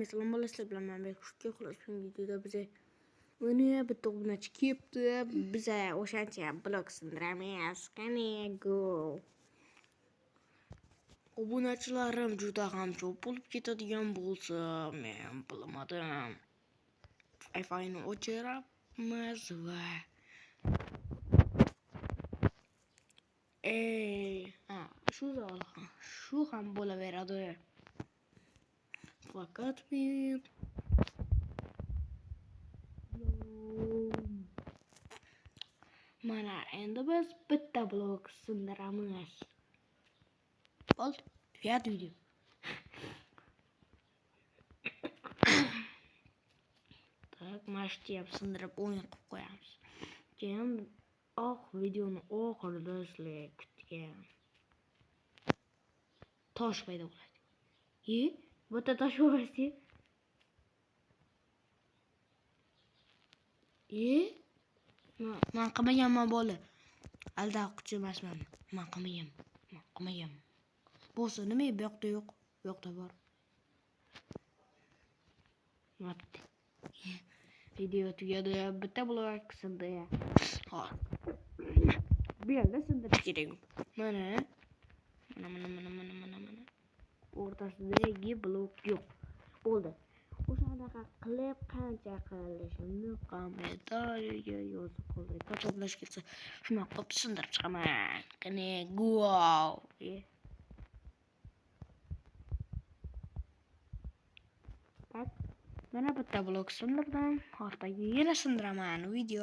Assalomu alaykum sizlar bilan men Xushga xullas bu videoda biza mana bitta obunachi kelibdi. Biza o'shancha blok sindiramiz. Qani go. Obunachilarim juda ham ko'p bo'lib ketadigan bo'lsa, men bilmadim. Wi-Fi'ni o'chiramiz va shu ham bo'laveradi. Fakat men mana endi biz bitta blok sindiramiz. Bo'ldi, tugadi video. Tak, mashti ham sindirib o'yin qilib qo'yamiz. Keyin videoni oxirida sizlar kutgan tosh paydo bo'ladi. Bitta tosh bo'lsa men qilmaganman bola. Aldaqchi emasman. Men qilmaganman. Bo'lsa nima bu yoqda yo'q, bu yoqda bor. Mapti. Video tugadi, bitta blok sindi. Hop. Bu yerda sindirish kerak. Mana. O'rtasidagi blok yo'q. Bo'ldi. O'shanaqa qilib qancha qilishimni kommentariyaga yozib qoldiring. Qachonlash kelsa, shunaqa qilib sindirib chiqaman. Qani go. Mana bitta blok sindirdim. Ortaga yana sindiraman. Video